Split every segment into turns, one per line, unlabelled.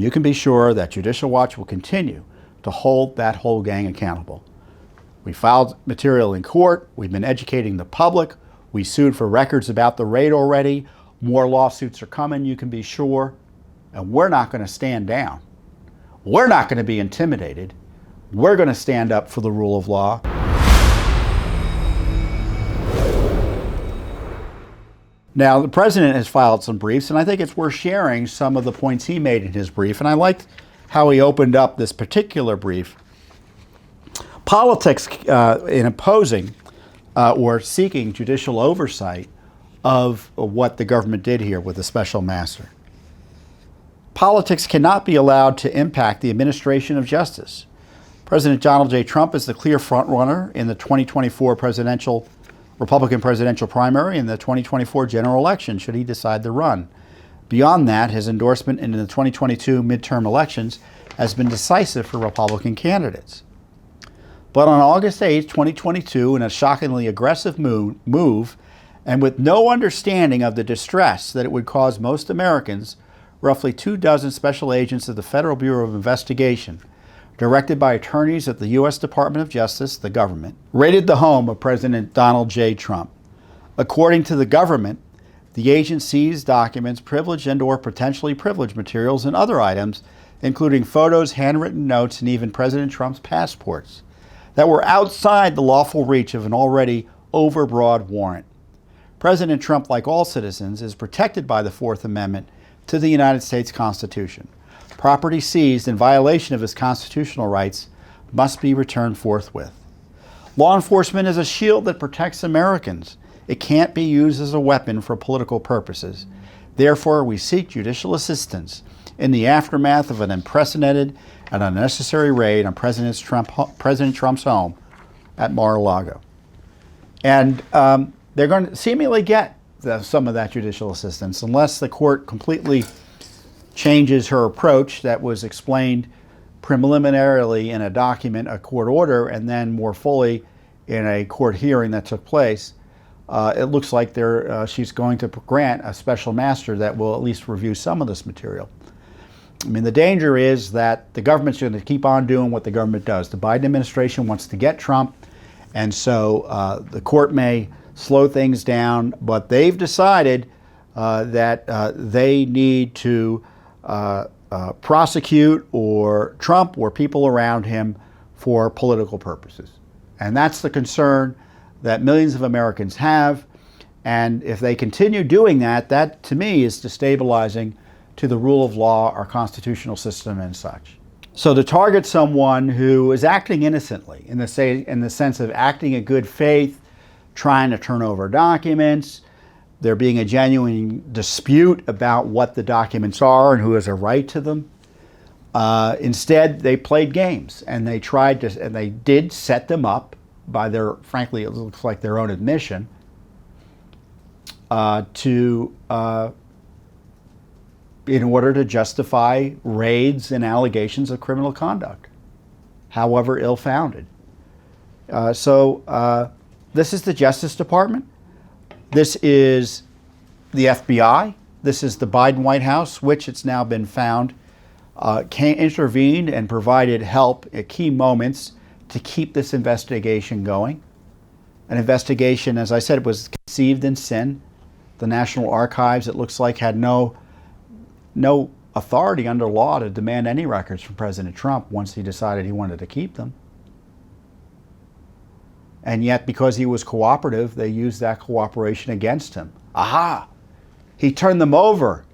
You can be sure that Judicial Watch will continue to hold that whole gang accountable. We filed material in court. We've been educating the public. We sued for records about the raid already. More lawsuits are coming, you can be sure. And we're not going to stand down. We're not going to be intimidated. We're going to stand up for the rule of law. Now, the president has filed some briefs, and I think it's worth sharing some of the points he made in his brief. And I liked how he opened up this particular brief. Politics in opposing or seeking judicial oversight of what the government did here with the special master. Politics cannot be allowed to impact the administration of justice. President Donald J. Trump is the clear frontrunner in the 2024 Republican presidential primary and the 2024 general election, should he decide to run. Beyond that, his endorsement in the 2022 midterm elections has been decisive for Republican candidates. But on August 8, 2022, in a shockingly aggressive move, and with no understanding of the distress that it would cause most Americans, roughly 24 special agents of the Federal Bureau of Investigation, directed by attorneys at the U.S. Department of Justice, the government, raided the home of President Donald J. Trump. According to the government, the agents seized documents, privileged and/or potentially privileged materials, and other items, including photos, handwritten notes, and even President Trump's passports, that were outside the lawful reach of an already overbroad warrant. President Trump, like all citizens, is protected by the Fourth Amendment to the United States Constitution. Property seized in violation of his constitutional rights must be returned forthwith. Law enforcement is a shield that protects Americans. It can't be used as a weapon for political purposes. Therefore, we seek judicial assistance in the aftermath of an unprecedented and unnecessary raid on President Trump's home at Mar-a-Lago. And they're going to seemingly get some of that judicial assistance unless the court completely changes her approach that was explained preliminarily in a document, a court order, and then more fully in a court hearing that took place. It looks like she's going to grant a special master that will at least review some of this material. I mean, the danger is that the government's going to keep on doing what the government does. The Biden administration wants to get Trump, and so the court may slow things down, but they've decided that they need to prosecute or Trump or people around him for political purposes. And that's the concern that millions of Americans have. And if they continue doing that, that to me is destabilizing to the rule of law, our constitutional system and such. So to target someone who is acting innocently, in the sense of acting in good faith, trying to turn over documents, there being a genuine dispute about what the documents are and who has a right to them. Instead, they played games, and they did set them up by frankly, it looks like their own admission, in order to justify raids and allegations of criminal conduct, however ill-founded. This is the Justice Department. This is the FBI. This is the Biden White House, which it's now been found intervened and provided help at key moments to keep this investigation going. An investigation, as I said, was conceived in sin. The National Archives, it looks like, had no authority under law to demand any records from President Trump once he decided he wanted to keep them. And yet, because he was cooperative, they used that cooperation against him. Aha! He turned them over,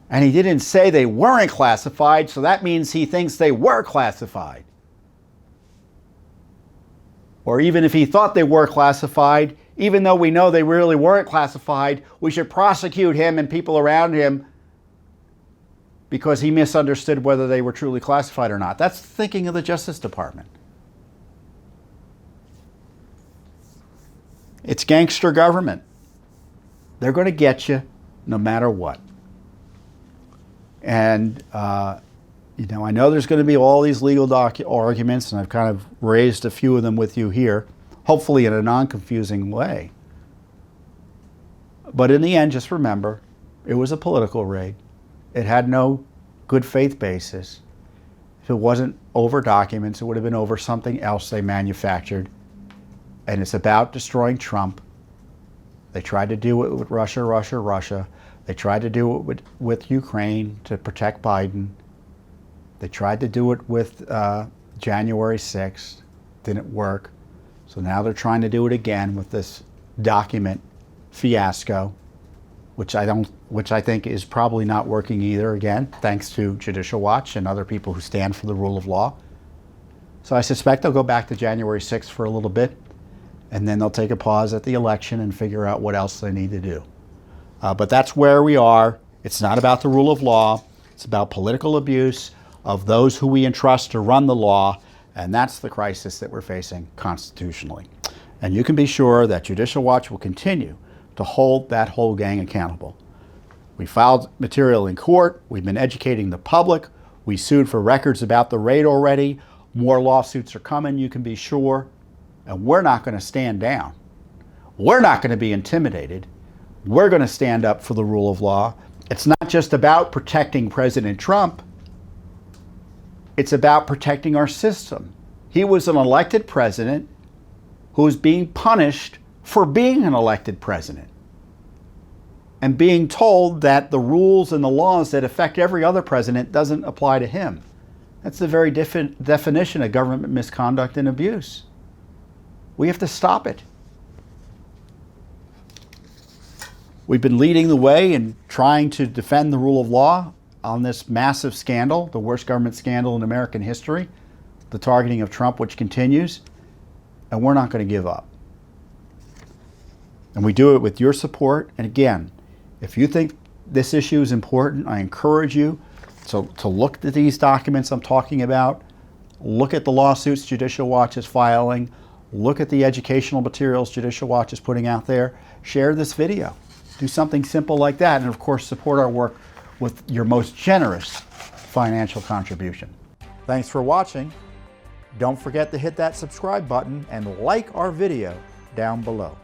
and he didn't say they weren't classified, so that means he thinks they were classified. Or even if he thought they were classified, even though we know they really weren't classified, we should prosecute him and people around him because he misunderstood whether they were truly classified or not. That's the thinking of the Justice Department. It's gangster government. They're going to get you no matter what. And, I know there's going to be all these legal arguments, and I've kind of raised a few of them with you here, hopefully in a non-confusing way. But in the end, just remember, it was a political raid. It had no good faith basis. If it wasn't over documents, it would have been over something else they manufactured. And it's about destroying Trump. They tried to do it with Russia. They tried to do it with Ukraine to protect Biden. They tried to do it with January 6th. Didn't work. So now they're trying to do it again with this document fiasco, which I think is probably not working either, again, thanks to Judicial Watch and other people who stand for the rule of law. So I suspect they'll go back to January 6th for a little bit, and then they'll take a pause at the election and figure out what else they need to do. But that's where we are. It's not about the rule of law. It's about political abuse of those who we entrust to run the law, and that's the crisis that we're facing constitutionally. And you can be sure that Judicial Watch will continue to hold that whole gang accountable. We filed material in court. We've been educating the public. We sued for records about the raid already. More lawsuits are coming, you can be sure. And we're not going to stand down. We're not going to be intimidated. We're going to stand up for the rule of law. It's not just about protecting President Trump. It's about protecting our system. He was an elected president who is being punished for being an elected president and being told that the rules and the laws that affect every other president doesn't apply to him. That's the very definition of government misconduct and abuse. We have to stop it. We've been leading the way in trying to defend the rule of law on this massive scandal, the worst government scandal in American history, the targeting of Trump, which continues, and we're not going to give up. And we do it with your support. And again, if you think this issue is important, I encourage you to look at these documents I'm talking about, look at the lawsuits Judicial Watch is filing, look at the educational materials Judicial Watch is putting out there, share this video. Do something simple like that, and of course support our work with your most generous financial contribution. Thanks for watching. Don't forget to hit that subscribe button and like our video down below.